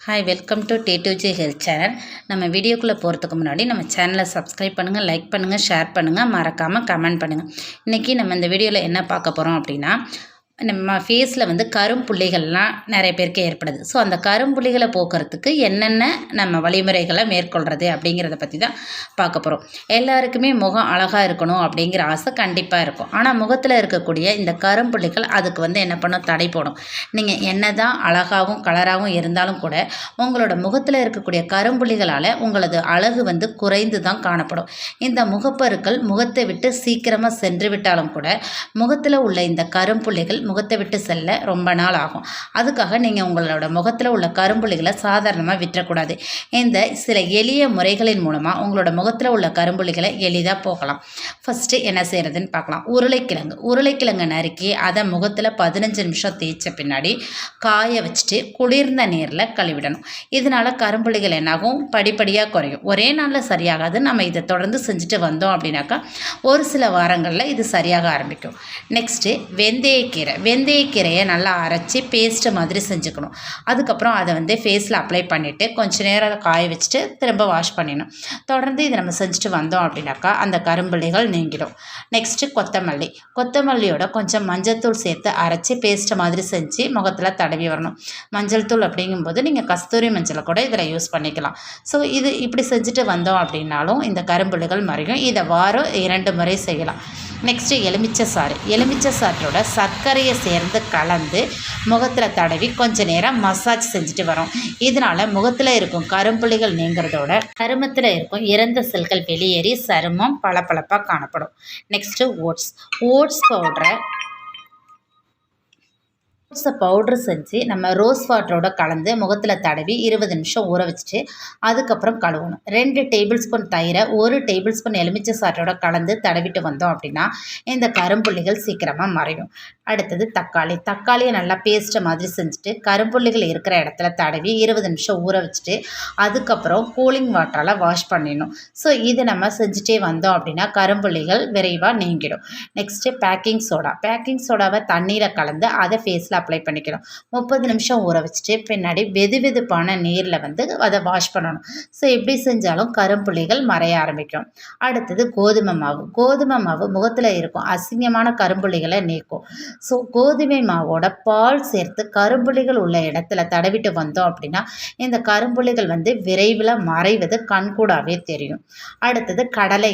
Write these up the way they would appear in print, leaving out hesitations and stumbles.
Hi welcome to T2G health channel. நம்ம வீடியோக்குள்ளே போகிறதுக்கு முன்னாடி நம்ம சேனலை சப்ஸ்கிரைப் பண்ணுங்கள், லைக் பண்ணுங்கள், ஷேர் பண்ணுங்கள், மறக்காமல் கமெண்ட் பண்ணுங்கள். இன்றைக்கி நம்ம இந்த வீடியோவில் என்ன பார்க்க போகிறோம் அப்படின்னா, நம்ம ஃபேஸில் வந்து கரும்புள்ளிகள்லாம் நிறைய பேருக்கு ஏற்படுது. ஸோ அந்த கரும்புள்ளிகளை போக்குறதுக்கு என்னென்ன நம்ம வழிமுறைகளை மேற்கொள்கிறது அப்படிங்கிறத பற்றி தான் பார்க்க போகிறோம். எல்லாருக்குமே முகம் அழகாக இருக்கணும் அப்படிங்கிற ஆசை கண்டிப்பாக இருக்கும். ஆனால் முகத்தில் இருக்கக்கூடிய இந்த கரும்புள்ளிகள் அதுக்கு வந்து என்ன பண்ணும், தடை போடும். நீங்கள் என்ன தான் அழகாகவும் கலராகவும் இருந்தாலும் கூட உங்களோட முகத்தில் இருக்கக்கூடிய கரும்புள்ளிகளால் உங்களது அழகு வந்து குறைந்து தான் காணப்படும். இந்த முகப்பருக்கள் முகத்தை விட்டு சீக்கிரமாக சென்று விட்டாலும் கூட முகத்தில் உள்ள இந்த கரும்புள்ளிகள் முகத்தை விட்டு செல்ல ரொம்ப நாள் ஆகும். அதுக்காக நீங்கள் உங்களோட முகத்தில் உள்ள கரும்புள்ளிகளை சாதாரணமாக விட்டுறக்கூடாது. இந்த சில எளிய முறைகளின் மூலமாக உங்களோட முகத்தில் உள்ள கரும்புள்ளிகளை எளிதாக போகலாம். ஃபஸ்ட்டு என்ன செய்கிறதுன்னு பார்க்கலாம். உருளைக்கிழங்கு நறுக்கி அதை முகத்தில் 15 நிமிஷம் தேய்ச்ச பின்னாடி காய வச்சுட்டு குளிர்ந்த நீரில் கழுவிடணும். இதனால் கரும்புள்ளிகள் என்னாகும், படிப்படியாக குறையும். ஒரே நாளில் சரியாகாது. நம்ம இதை தொடர்ந்து செஞ்சுட்டு வந்தோம் அப்படின்னாக்கா ஒரு சில வாரங்களில் இது சரியாக ஆரம்பிக்கும். நெக்ஸ்ட்டு வெந்தயக்கீரையை நல்லா அரைச்சி பேஸ்ட்டு மாதிரி செஞ்சுக்கணும். அதுக்கப்புறம் அதை வந்து ஃபேஸில் அப்ளை பண்ணிவிட்டு கொஞ்சம் நேரம் காய வச்சுட்டு திரும்ப வாஷ் பண்ணிடணும். தொடர்ந்து இதை நம்ம செஞ்சுட்டு வந்தோம் அப்படின்னாக்கா அந்த கரும்புள்ளிகள் நீங்கிடும். நெக்ஸ்ட்டு கொத்தமல்லியோட கொஞ்சம் மஞ்சள் தூள் சேர்த்து அரைச்சி பேஸ்ட்டு மாதிரி செஞ்சு முகத்தில் தடவி வரணும். மஞ்சள் தூள் அப்படிங்கும்போது நீங்கள் கஸ்தூரி மஞ்சளை கூட இதில் யூஸ் பண்ணிக்கலாம். ஸோ இது இப்படி செஞ்சுட்டு வந்தோம் அப்படின்னாலும் இந்த கரும்புள்ளிகள் மறையும். இதை வாரம் 2 முறை செய்யலாம். நெக்ஸ்ட்டு எலுமிச்சை சாற்றோட சர்க்கரையை சேர்ந்து கலந்து முகத்தில் தடவி கொஞ்ச நேரம் மசாஜ் செஞ்சுட்டு வரோம். இதனால் முகத்தில் இருக்கும் கரும்புள்ளிகள் நீங்கிறதோட சருமத்தில் இருக்கும் இறந்த செல்கள் வெளியேறி சருமம் பளபளப்பாக காணப்படும். நெக்ஸ்ட்டு ஓட்ஸ் பவுட்ரு செஞ்சு நம்ம ரோஸ் வாட்டரோட கலந்து முகத்தில் தடவி 20 நிமிஷம் ஊற வச்சுட்டு அதுக்கப்புறம் கழுவணும். 2 டேபிள் ஸ்பூன் தயிரை 1 டேபிள் ஸ்பூன் எலுமிச்சை சாற்றோட கலந்து தடவிட்டு வந்தோம் அப்படின்னா இந்த கரும்புள்ளிகள் சீக்கிரமாக மறையும். அடுத்தது தக்காளியை நல்லா பேஸ்ட்டை மாதிரி செஞ்சுட்டு கரும்புள்ளிகள் இருக்கிற இடத்துல தடவி 20 நிமிஷம் ஊற வச்சுட்டு அதுக்கப்புறம் கூலிங் வாட்டரால் வாஷ் பண்ணிடணும். ஸோ இதை நம்ம செஞ்சுட்டே வந்தோம் அப்படின்னா கரும்புள்ளிகள் விரைவாக நீங்கிடும். நெக்ஸ்ட்டு பேக்கிங் சோடாவை தண்ணீரை கலந்து அதை ஃபேஸில் அப்ளை பண்ணிக்கணும். 30 நிமிஷம் ஊற வச்சுட்டு பின்னாடி வெதுவெதுப்பான நீரில் வந்து அதை வாஷ் பண்ணணும். ஸோ எப்படி செஞ்சாலும் கரும்புள்ளிகள் மறைய ஆரம்பிக்கும். அடுத்தது கோதுமை மாவு முகத்தில் இருக்கும் அசிங்கமான கரும்புள்ளிகளை நீக்கும். ஸோ கோதுமை மாவோட பால் சேர்த்து கரும்புள்ளிகள் உள்ள இடத்துல தடவிட்டு வந்தோம் அப்படின்னா இந்த கரும்புள்ளிகள் வந்து விரைவில் மறைவது கண்கூடாவே தெரியும். அடுத்தது கடலை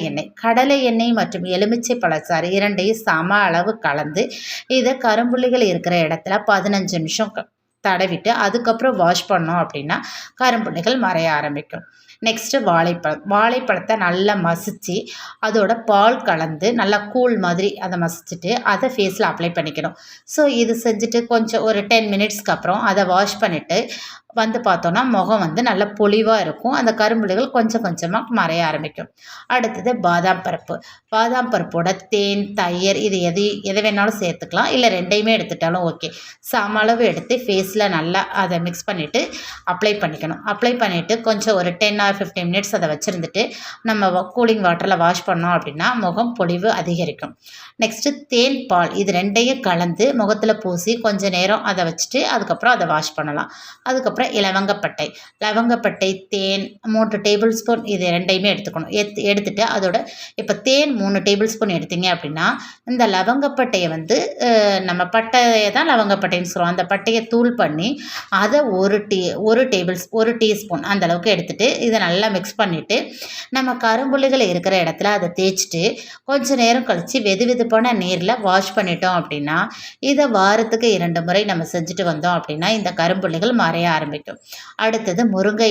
எண்ணெய் மற்றும் எலுமிச்சை பழச்சாறு 2ஐயும் சம அளவு கலந்து இதை கரும்புள்ளிகள் இருக்கிற இடத்துல 15 நிமிஷம் தடவிட்டு அதுக்கப்புறம் வாஷ் பண்ணோம் அப்படின்னா கரும்புள்ளிகள் மறைய ஆரம்பிக்கும். நெக்ஸ்ட்டு வாழைப்பழத்தை நல்லா மசித்து அதோட பால் கலந்து நல்லா கூழ் மாதிரி அதை மசிச்சுட்டு அதை ஃபேஸில் அப்ளை பண்ணிக்கணும். ஸோ இது செஞ்சுட்டு கொஞ்சம் ஒரு 10 மினிட்ஸ்க்கு அப்புறம் அதை வாஷ் பண்ணிவிட்டு வந்து பார்த்தோன்னா முகம் வந்து நல்ல பொலிவாக இருக்கும். அந்த கரும்புள்ளிகள் கொஞ்சம் கொஞ்சமாக மறைய ஆரம்பிக்கும். அடுத்தது பாதாம் பருப்போட தேன், தயிர் இது எதை வேணாலும் சேர்த்துக்கலாம். இல்லை 2ஐயுமே எடுத்துட்டாலும் ஓகே. சம அளவு எடுத்து ஃபேஸில் நல்லா அதை மிக்ஸ் பண்ணிவிட்டு அப்ளை பண்ணிவிட்டு கொஞ்சம் ஒரு 10 or 15 மினிட்ஸ் அதை வச்சுருந்துட்டு நம்ம கூலிங் வாட்டரில் வாஷ் பண்ணோம் அப்படின்னா முகம் பொலிவு அதிகரிக்கும். நெக்ஸ்ட்டு தேன், பால் இது 2ஐயும் கலந்து முகத்தில் பூசி கொஞ்சம் நேரம் அதை வச்சுட்டு அதுக்கப்புறம் அதை வாஷ் பண்ணலாம். அதுக்கப்புறம் லவங்கப்பட்டை, தேன் 3 டேபிள் ஸ்பூன் இது 2ஐயுமே எடுத்துக்கணும். எடுத்துட்டு அதோட இப்போ தேன் 3 டேபிள் ஸ்பூன் எடுத்தீங்க அப்படின்னா இந்த லவங்கப்பட்டையை வந்து நம்ம பட்டையை தான் லவங்கப்பட்டைன்னு சொல்லுவோம். அந்த பட்டையை தூள் பண்ணி அதை ஒரு டீஸ்பூன் அந்த அளவுக்கு எடுத்துகிட்டு இதை நல்லா மிக்ஸ் பண்ணிவிட்டு நம்ம கரும்புள்ளிகள் இருக்கிற இடத்துல அதை தேய்ச்சிட்டு கொஞ்சம் நேரம் கழித்து வெதுவெதுப்பான நீரில் வாஷ் பண்ணிட்டோம் அப்படின்னா இதை வாரத்துக்கு 2 முறை நம்ம செஞ்சுட்டு வந்தோம் அப்படின்னா இந்த கரும்புள்ளிகள் மறைய ஆரம்பிக்கும். அடுத்தது முருங்கை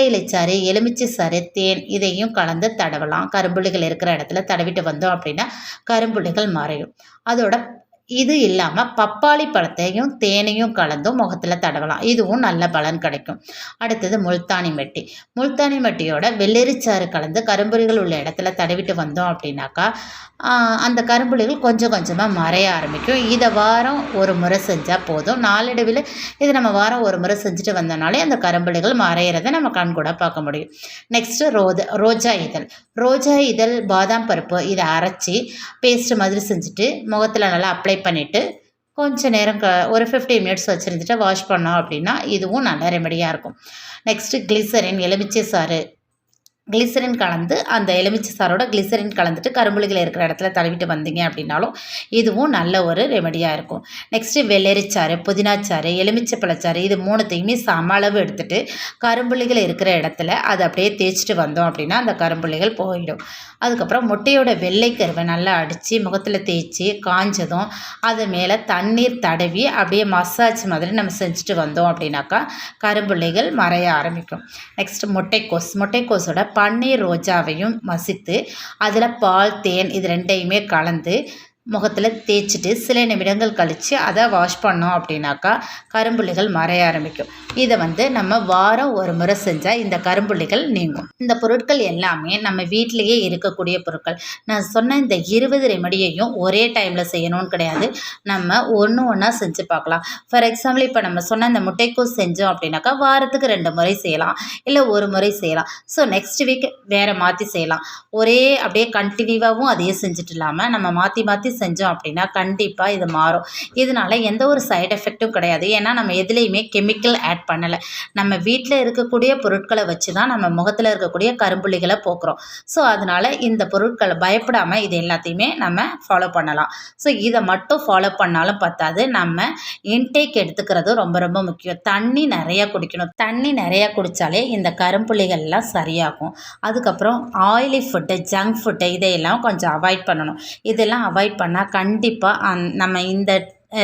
இலைச்சாறு, எலுமிச்சை சாறு, தேன் இதையும் கலந்து தடவலாம். கரும்புள்ளிகள் இருக்கிற இடத்துல தடவிட்டு வந்தோம் அப்படின்னா கரும்புள்ளிகள் மறையும். அதோட இது இல்லாமல் பப்பாளி பழத்தையும் தேனையும் கலந்தும் முகத்தில் தடவலாம். இதுவும் நல்ல பலன் கிடைக்கும். அடுத்தது முல்தானி மெட்டியோட வெள்ளரிச்சாறு கலந்து கரும்புள்ளிகள் உள்ள இடத்துல தடவிட்டு வந்தோம் அப்படின்னாக்கா அந்த கரும்புள்ளிகள் கொஞ்சம் கொஞ்சமாக மறைய ஆரம்பிக்கும். இதை வாரம் 1 முறை செஞ்சால் போதும். நாளடைவில் இது நம்ம வாரம் 1 முறை செஞ்சுட்டு வந்தோம்னாலே அந்த கரும்புள்ளிகள் மறையிறதை நம்ம கண்கூட பார்க்க முடியும். நெக்ஸ்ட்டு ரோஜா இதழ், பாதாம் பருப்பு இதை அரைச்சி பேஸ்ட்டு மாதிரி செஞ்சுட்டு முகத்தில் நல்லா அப்ளை பண்ணிவிட்டு கொஞ்ச நேரம் ஒரு 15 மினிட்ஸ் வச்சுருந்துட்டு வாஷ் பண்ணோம் அப்படின்னா இதுவும் நல்ல ரெமெடியாக இருக்கும். நெக்ஸ்ட்டு கிளிசரின், எலுமிச்சை சாறு, கிளிசரின் கலந்து அந்த எலுமிச்சை சாரோட கிளிசரின் கலந்துட்டு கரும்புள்ளிகள் இருக்கிற இடத்துல தடவிட்டு வந்தீங்க அப்படின்னாலும் இதுவும் நல்ல ஒரு ரெமெடியாக இருக்கும். நெக்ஸ்ட்டு வெள்ளரிச்சாறு, புதினாச்சாறு, எலுமிச்சை பழச்சாறு இது 3த்தையுமே சம அளவு எடுத்துகிட்டு கரும்புள்ளிகள் இருக்கிற இடத்துல அதை அப்படியே தேய்ச்சிட்டு வந்தோம் அப்படின்னா அந்த கரும்புள்ளிகள் போயிடும். அதுக்கப்புறம் முட்டையோட வெள்ளை கருவை நல்லா அடித்து முகத்தில் தேய்ச்சி காஞ்சதும் அது மேலே தண்ணீர் தடவி அப்படியே மசாஜ் மாதிரி நம்ம செஞ்சுட்டு வந்தோம் அப்படின்னாக்கா கரும்புள்ளிகள் மறைய ஆரம்பிக்கும். நெக்ஸ்ட்டு முட்டைக்கோஸோட பன்னீர் ரோஜாவையும் மசித்து அதில் பால், தேன் இது 2யுமே கலந்து முகத்தில் தேய்ச்சிட்டு சில நிமிடங்கள் கழித்து அதை வாஷ் பண்ணோம் அப்படின்னாக்கா கரும்புள்ளிகள் மறைய ஆரம்பிக்கும். இதை நம்ம வாரம் ஒரு முறை செஞ்சால் இந்த கரும்புள்ளிகள் நீங்கும். இந்த பொருட்கள் எல்லாமே நம்ம வீட்டிலையே இருக்கக்கூடிய பொருட்கள். நான் சொன்ன இந்த 20 ரெமடியையும் ஒரே டைமில் செய்யணும்னு கிடையாது. நம்ம ஒன்று ஒன்றா செஞ்சு பார்க்கலாம். ஃபார் எக்ஸாம்பிள் இப்போ நம்ம சொன்ன இந்த முட்டைக்கோஸ் செஞ்சோம் அப்படின்னாக்கா வாரத்துக்கு 2 முறை செய்யலாம், இல்லை ஒரு முறை செய்யலாம். ஸோ நெக்ஸ்ட் வீக் வேறு மாற்றி செய்யலாம். ஒரே அப்படியே கண்டினியூவாகவும் அதையே செஞ்சுட்டு இல்லாமல் நம்ம மாற்றி மாற்றி செஞ்சோம் அப்படின்னா கண்டிப்பாக இது மாறும். இதனால் எந்த ஒரு சைடு எஃபெக்ட்டும் கிடையாது. ஏன்னா நம்ம எதுலேயுமே கெமிக்கல் ஆட் பண்ணலை. நம்ம வீட்டில் இருக்கக்கூடிய பொருட்களை வச்சு தான் நம்ம முகத்தில் இருக்கக்கூடிய கரும்புள்ளிகளை போக்குறோம். ஸோ அதனால் இந்த பொருட்களை பயப்படாமல் இது எல்லாத்தையுமே நம்ம ஃபாலோ பண்ணலாம். ஸோ இதை மட்டும் ஃபாலோ பண்ணாலும் பத்தாது, நம்ம இன்டேக் எடுத்துக்கிறது ரொம்ப ரொம்ப முக்கியம். தண்ணி நிறையா குடிக்கணும். தண்ணி நிறையா குடித்தாலே இந்த கரும்புள்ளிகள்லாம் சரியாகும். அதுக்கப்புறம் ஆயிலி ஃபுட்டு, ஜங்க் ஃபுட்டு இதையெல்லாம் கொஞ்சம் அவாய்ட் பண்ணணும். இதெல்லாம் அவாய்ட் பண்ணால் கண்டிப்பாக நம்ம இந்த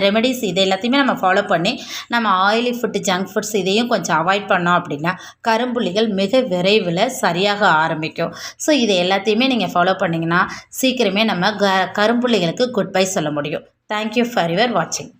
ரெமெடிஸ் இது எல்லாத்தையுமே நம்ம ஃபாலோ பண்ணி நம்ம ஆயிலி ஃபுட்டு, ஜங்க் ஃபுட்ஸ் இதையும் கொஞ்சம் அவாய்ட் பண்ணோம் அப்படின்னா கரும்புள்ளிகள் மிக விரைவில் சரியாக ஆரம்பிக்கும். ஸோ இது எல்லாத்தையுமே நீங்கள் ஃபாலோ பண்ணிங்கன்னா சீக்கிரமே நம்ம கரும்புள்ளிகளுக்கு குட் பை சொல்ல முடியும். தேங்க்யூ ஃபார் யுவர் வாட்சிங்.